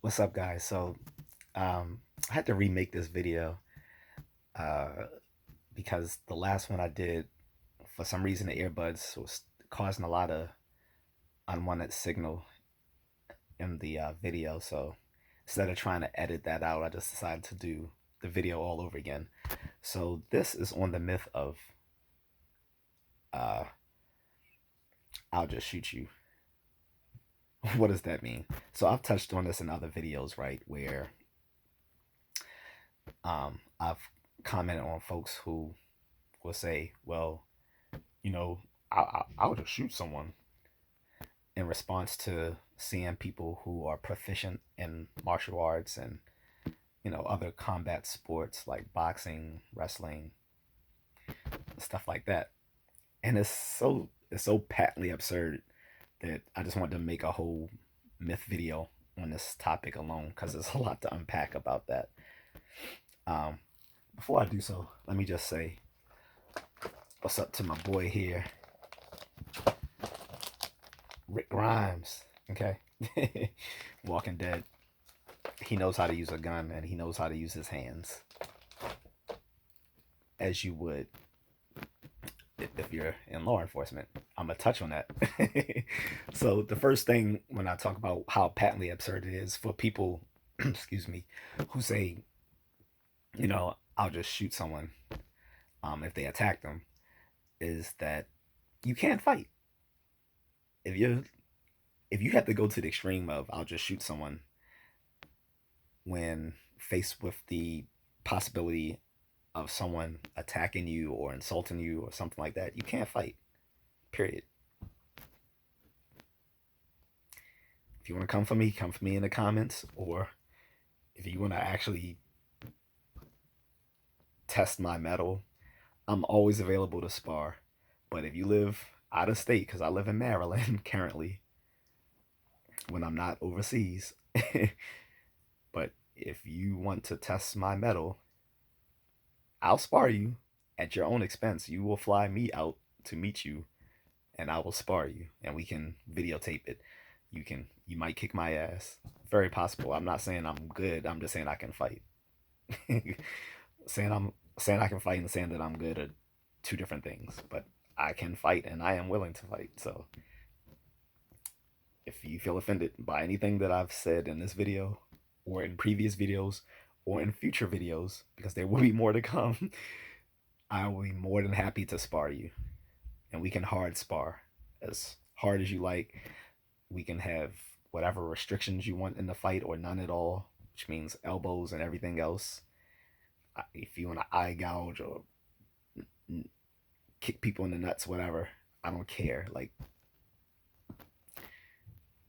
What's up, guys? I had to remake this video uh, because the last one I did, for some reason, the earbuds was causing a lot of unwanted signal in the video. So instead of trying to edit that out, I just decided to do the video all over again. So this is on the myth of uh, I'll just shoot you. What does that mean? So I've touched on this in other videos, right? Where I've commented on folks who will say, well, you know, I'll just shoot someone in response to seeing people who are proficient in martial arts and, other combat sports like boxing, wrestling, stuff like that. And it's so patently absurd that I just wanted to make a whole myth video on this topic alone because there's a lot to unpack about that. Um, Before I do so, let me just say what's up to my boy here, Rick Grimes. Okay, Walking Dead. He knows how to use a gun and he knows how to use his hands, as you would if you're in law enforcement. I'm gonna touch on that. So the first thing when I talk about how patently absurd it is for people, excuse me, who say, I'll just shoot someone if they attack them, is that you can't fight. If you have to go to the extreme of I'll just shoot someone when faced with the possibility of someone attacking you or insulting you or something like that, you can't fight. Period. If you want to come for me in the comments, or if you want to actually test my mettle, I'm always available to spar. But if you live out of state, because I live in Maryland currently when I'm not overseas, but if you want to test my mettle, I'll spar you at your own expense. You will fly me out to meet you and I will spar you and we can videotape it. You might kick my ass. Very possible. I'm not saying I'm good. I'm just saying I can fight. saying I'm saying I can fight and saying that I'm good are two different things. But I can fight and I am willing to fight. So if you feel offended by anything that I've said in this video or in previous videos or in future videos, because there will be more to come, I will be more than happy to spar you. And we can hard spar as hard as you like. We can have whatever restrictions you want in the fight or none at all, which means elbows and everything else. If you want to eye gouge or kick people in the nuts, whatever, I don't care. Like,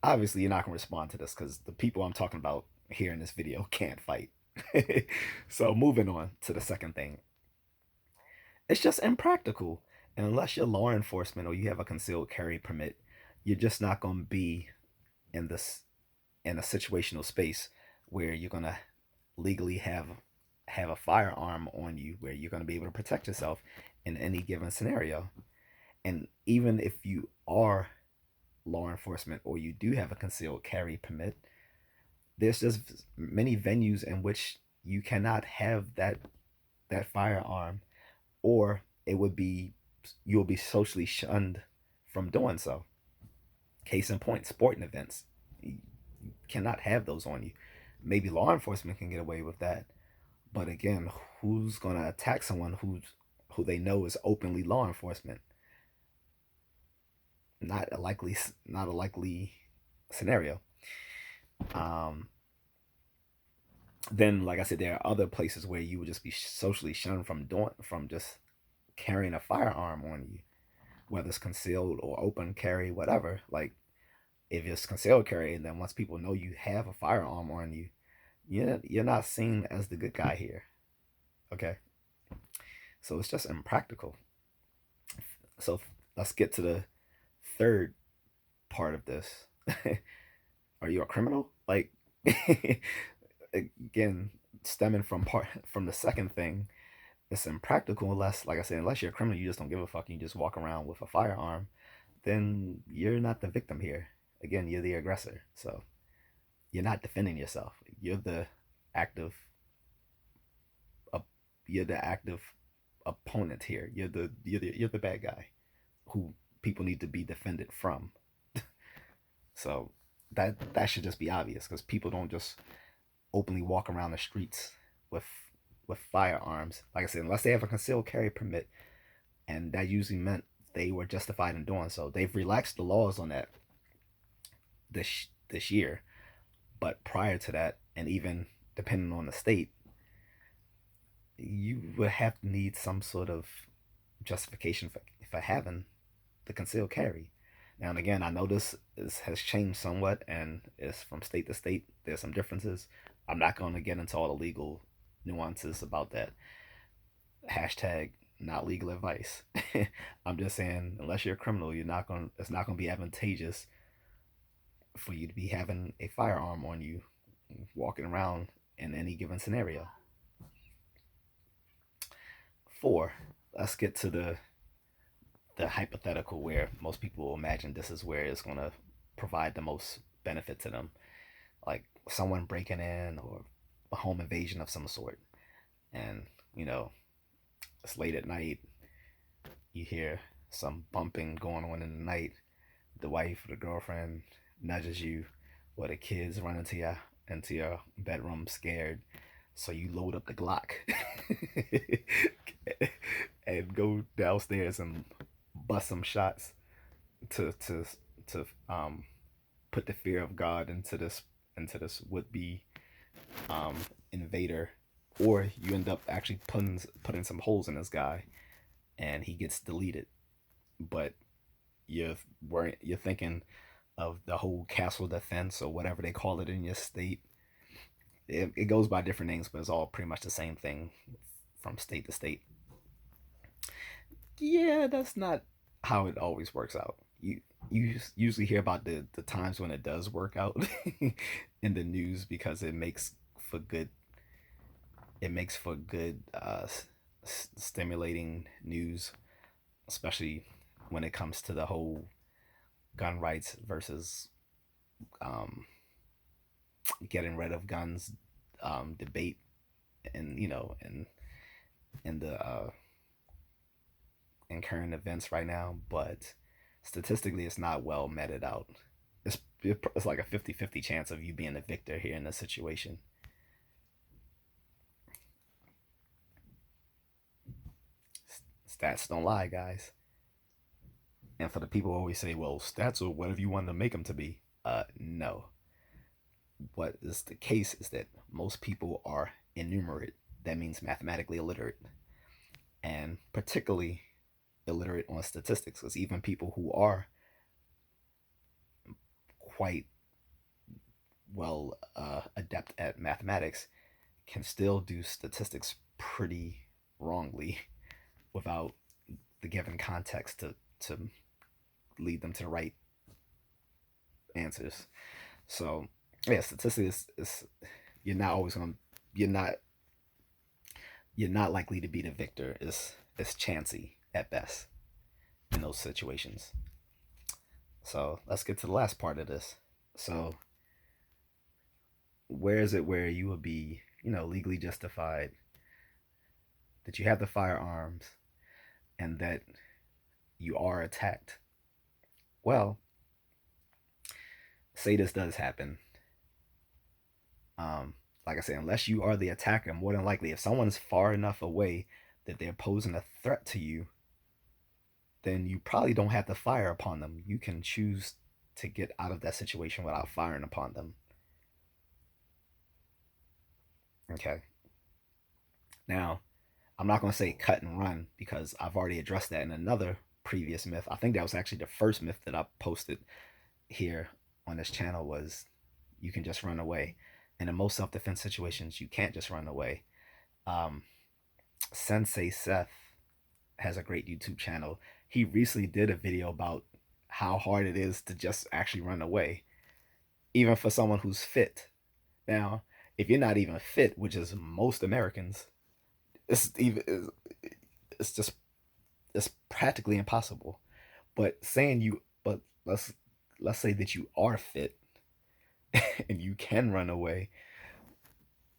obviously, you're not going to respond to this because the people I'm talking about here in this video can't fight. So, moving on to the second thing, it's just impractical. And unless you're law enforcement or you have a concealed carry permit, you're just not going to be in this in a situational space where you're going to legally have a firearm on you where you're going to be able to protect yourself in any given scenario. And even if you are law enforcement or you do have a concealed carry permit, there's just many venues in which you cannot have that firearm, or it would be you'll be socially shunned from doing so. Case in point, sporting events. You cannot have those on you. Maybe law enforcement can get away with that, but again, who's gonna attack someone who they know is openly law enforcement? Not a likely scenario. Um, then, like I said, there are other places where you would just be socially shunned from just carrying a firearm on you, whether it's concealed or open carry, whatever. Like if it's concealed carry, and then once people know you have a firearm on you, you're not seen as the good guy here. Okay, so it's just impractical. So let's get to the third part of this. Are you a criminal? Like, again, stemming from the second thing, it's impractical unless, like I said, unless you're a criminal, you just don't give a fuck. And you just walk around with a firearm. Then you're not the victim here. Again, you're the aggressor. So you're not defending yourself. You're the active, uh, you're the active opponent here. You're the bad guy who people need to be defended from. So that should just be obvious because people don't just openly walk around the streets with firearms. Like I said, unless they have a concealed carry permit, and that usually meant they were justified in doing so. They've relaxed the laws on that this year, but prior to that, and even depending on the state, you would have to need some sort of justification for having the concealed carry. Now and again, I know has changed somewhat, and it's from state to state. There's some differences. I'm not going to get into all the legal nuances about that. Hashtag not legal advice. I'm just saying, unless you're a criminal, you're not going. It's not going to be advantageous for you to be having a firearm on you, walking around in any given scenario. 4. Let's get to the hypothetical where most people will imagine this is where it's going to provide the most benefit to them, like someone breaking in or a home invasion of some sort. And it's late at night, you hear some bumping going on in the night. The wife or the girlfriend nudges you, or the kids run into your bedroom scared. So you load up the Glock and go downstairs and bust some shots to put the fear of God into this would be um, invader, or you end up actually putting some holes in this guy, and he gets deleted. But you're you're thinking of the whole castle defense or whatever they call it in your state. It goes by different names, but it's all pretty much the same thing from state to state. Yeah, that's not how it always works out. You usually hear about the times when it does work out in the news because for good it makes for good stimulating news, especially when it comes to the whole gun rights versus um, getting rid of guns debate, and in the in current events right now. But statistically, it's not well meted out. It's like a 50-50 chance of you being a victor here in this situation. Stats don't lie, guys. And for the people who always say, well, stats are whatever you want to make them to be, no. What is the case is that most people are innumerate. That means mathematically illiterate, and particularly illiterate on statistics, because even people who are quite well adept at mathematics can still do statistics pretty wrongly without the given context to lead them to the right answers. So yeah, statistics is you're not always going to you're not you're not likely to be the victor. It's chancy at best in those situations. So let's get to the last part of this. So where is it where you would be, legally justified that you have the firearms and that you are attacked? Well, say this does happen. Like I said, unless you are the attacker, more than likely, if someone's far enough away that they're posing a threat to you, then you probably don't have to fire upon them. You can choose to get out of that situation without firing upon them. Okay. Now, I'm not going to say cut and run because I've already addressed that in another previous myth. I think that was actually the first myth that I posted here on this channel was you can just run away. And in most self-defense situations, you can't just run away. Um, Sensei Seth has a great YouTube channel. He recently did a video about how hard it is to just actually run away, even for someone who's fit. Now, if you're not even fit, which is most Americans, it's just it's practically impossible. But let's say that you are fit and you can run away,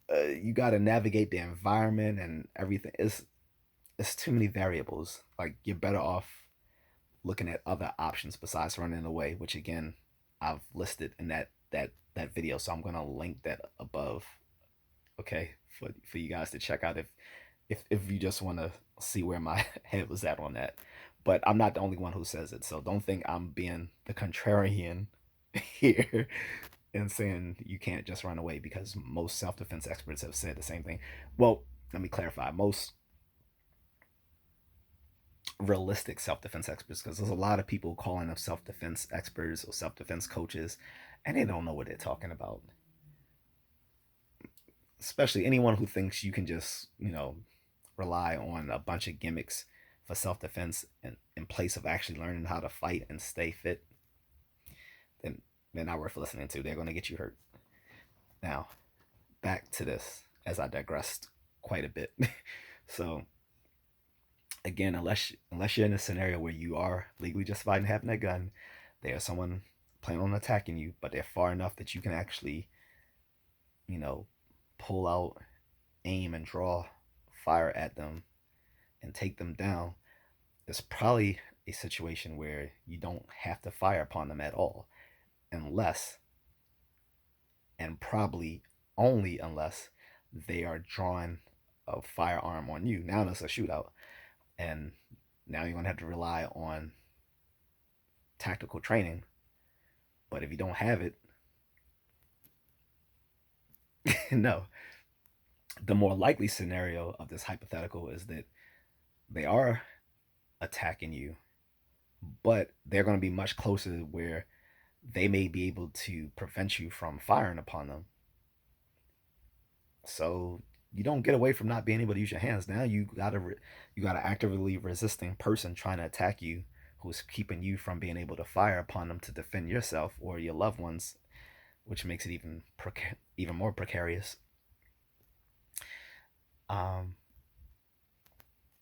you got to navigate the environment and everything. It's too many variables. Like, you're better off looking at other options besides running away, which again I've listed in that video. So I'm gonna link that above. Okay, for you guys to check out if you just want to see where my head was at on that. But I'm not the only one who says it, so don't think I'm being the contrarian here and saying you can't just run away, because most self-defense experts have said the same thing. Well, let me clarify. Most realistic self-defense experts, because there's a lot of people calling them self-defense experts or self-defense coaches, and they don't know what they're talking about. Especially anyone who thinks you can just, rely on a bunch of gimmicks for self-defense in place of actually learning how to fight and stay fit, then they're not worth listening to. They're going to get you hurt. Now, back to this, as I digressed quite a bit. So again, unless you're in a scenario where you are legally justified in having a gun, there's someone planning on attacking you, but they're far enough that you can actually, you know, pull out, aim, and draw fire at them and take them down. It's probably a situation where you don't have to fire upon them at all, unless, and probably only unless, they are drawing a firearm on you. Now it's a shootout, and now you're gonna have to rely on tactical training. But if you don't have it, no. The more likely scenario of this hypothetical is that they are attacking you, but they're going to be much closer where they may be able to prevent you from firing upon them. So you don't get away from not being able to use your hands. Now you got an actively resisting person trying to attack you, who's keeping you from being able to fire upon them to defend yourself or your loved ones, which makes it even more precarious. Um,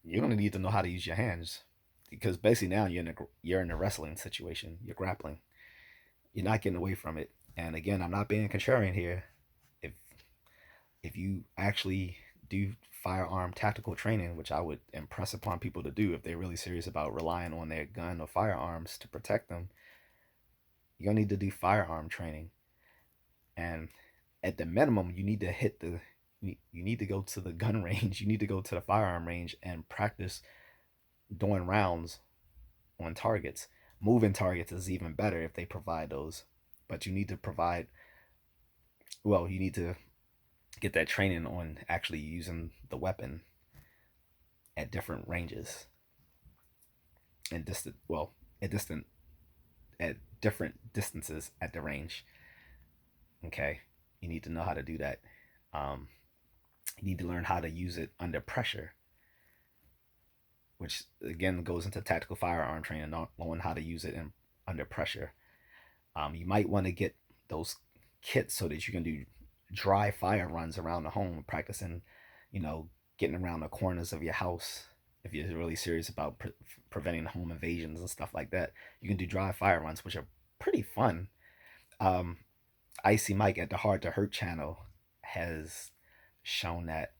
you're gonna need to know how to use your hands, because basically now you're in a wrestling situation. You're grappling. You're not getting away from it. And again, I'm not being contrarian here. If if you actually do firearm tactical training, which I would impress upon people to do if they're really serious about relying on their gun or firearms to protect them, you're gonna need to do firearm training. And at the minimum, you need to you need to go to the gun range. You need to go to the firearm range and practice doing rounds on targets. Moving targets is even better if they provide those, but you need to provide. Well, you need to get that training on actually using the weapon at different ranges and distant. Well, at different distances at the range. Okay, you need to know how to do that. Um, you need to learn how to use it under pressure, which again goes into tactical firearm training, knowing how to use it under pressure. You might want to get those kits so that you can do dry fire runs around the home, practicing, you know, getting around the corners of your house. If you're really serious about preventing home invasions and stuff like that, you can do dry fire runs, which are pretty fun. Um, Icy Mike at the Hard to Hurt channel has shown that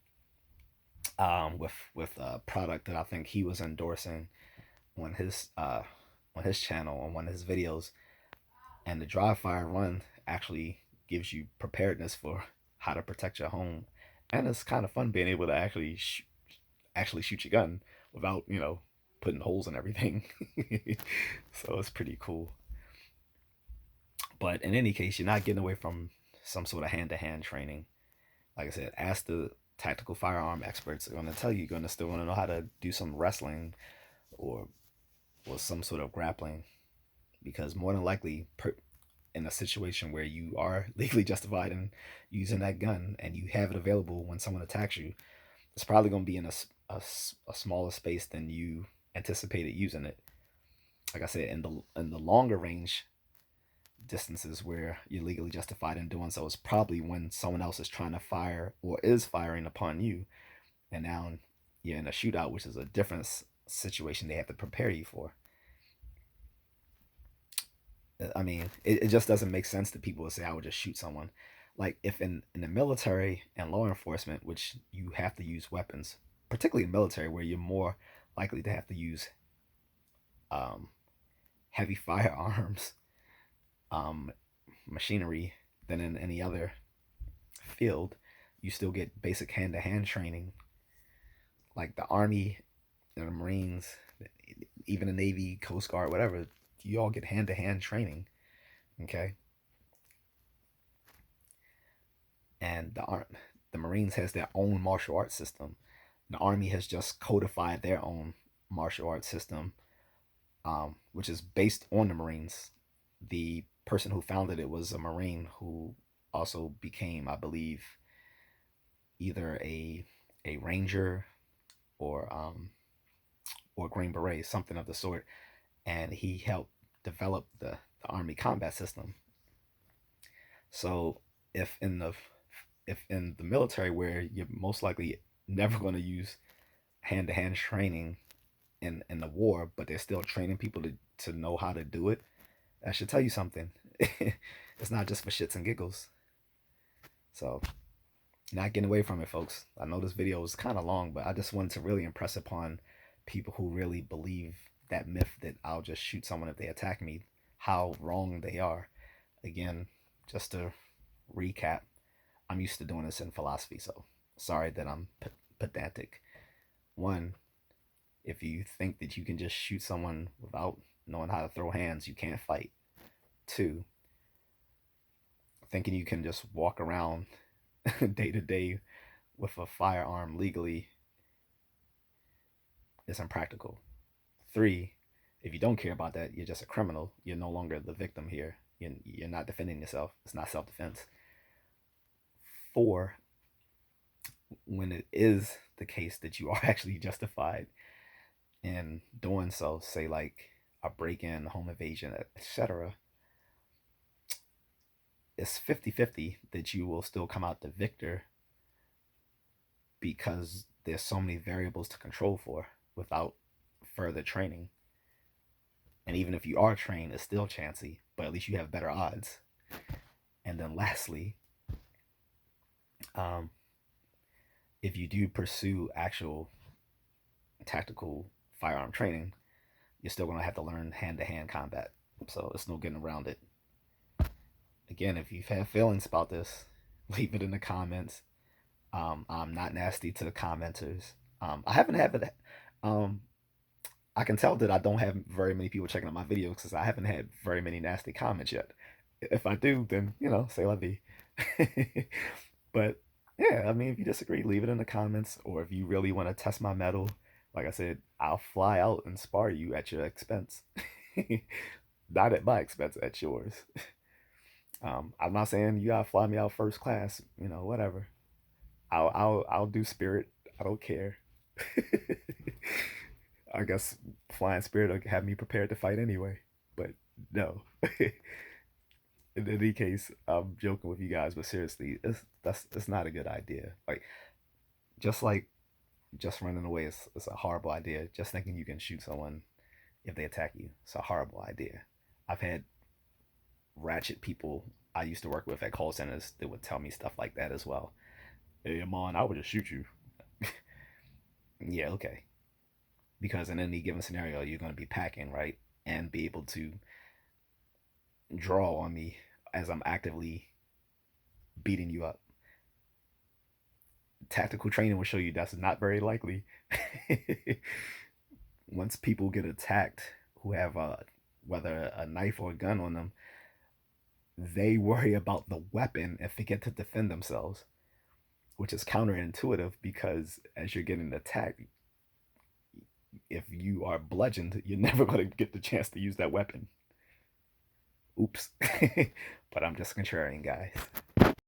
with a product that I think he was endorsing on his channel on one of his videos, and the dry fire run actually gives you preparedness for how to protect your home, and it's kind of fun being able to actually shoot your gun without putting holes in everything. So it's pretty cool. But in any case, you're not getting away from some sort of hand-to-hand training. Like I said, ask the tactical firearm experts. They're going to tell you, you're going to still want to know how to do some wrestling or some sort of grappling, because more than likely, in a situation where you are legally justified in using that gun and you have it available when someone attacks you, it's probably going to be in a smaller space than you anticipated using it. Like I said, in the longer range distances where you're legally justified in doing so, is probably when someone else is trying to fire or is firing upon you, and now you're in a shootout, which is a different situation they have to prepare you for. I mean, it just doesn't make sense that people would say, I would just shoot someone. like if in the military and law enforcement, which you have to use weapons, particularly in military, where you're more likely to have to use um, heavy firearms, um, machinery than in any other field, you still get basic hand to hand training. Like the Army and the Marines, even the Navy, Coast Guard, whatever, you all get hand to hand training. Okay. And the Marines has their own martial arts system. The Army has just codified their own martial arts system, which is based on the Marines. The person who founded it was a Marine who also became, I believe, either a ranger or Green Beret, something of the sort, and he helped develop the Army combat system. So if in the if in the military, where you're most likely never going to use hand to hand training in the war, but they're still training people to know how to do it, that should tell you something. It's not just for shits and giggles. So, not getting away from it, folks. I know this video was kind of long, but I just wanted to really impress upon people who really believe that myth that I'll just shoot someone if they attack me, how wrong they are. Again, just to recap, I'm used to doing this in philosophy, so sorry that I'm pedantic. One, if you think that you can just shoot someone without knowing how to throw hands, you can't fight. Two, thinking you can just walk around day to day with a firearm legally is impractical. Three, if you don't care about that, you're just a criminal. You're no longer the victim here. You're not defending yourself. It's not self-defense. Four, when it is the case that you are actually justified in doing so, say like a break-in, home invasion, etc., it's 50-50 that you will still come out the victor, because there's so many variables to control for without further training. And even if you are trained, it's still chancy, but at least you have better odds. And then lastly, if you do pursue actual tactical firearm training, you're still going to have to learn hand-to-hand combat. So there's no getting around it. Again, if you've had feelings about this, leave it in the comments. I'm not nasty to the commenters. I haven't had it. I can tell that I don't have very many people checking out my videos because I haven't had very many nasty comments yet. If I do, then, say la vie. But yeah, I mean, if you disagree, leave it in the comments. Or if you really want to test my mettle, like I said, I'll fly out and spar you at your expense. Not at my expense, at yours. I'm not saying you gotta fly me out first class, whatever. I'll do Spirit. I don't care. I guess flying Spirit will have me prepared to fight anyway. But no. In any case, I'm joking with you guys, but seriously, it's not a good idea. Like just running away is a horrible idea. Just thinking you can shoot someone if they attack you, it's a horrible idea. I've had ratchet people I used to work with at call centers that would tell me stuff like that as well. Hey, Amon, I would just shoot you. Yeah, okay. Because in any given scenario, you're going to be packing, right? And be able to draw on me as I'm actively beating you up. Tactical training will show you that's not very likely. Once people get attacked who have whether a knife or a gun on them, they worry about the weapon and forget to defend themselves, which is counterintuitive because as you're getting attacked, if you are bludgeoned, you're never going to get the chance to use that weapon. Oops. But I'm just contrarian, guys.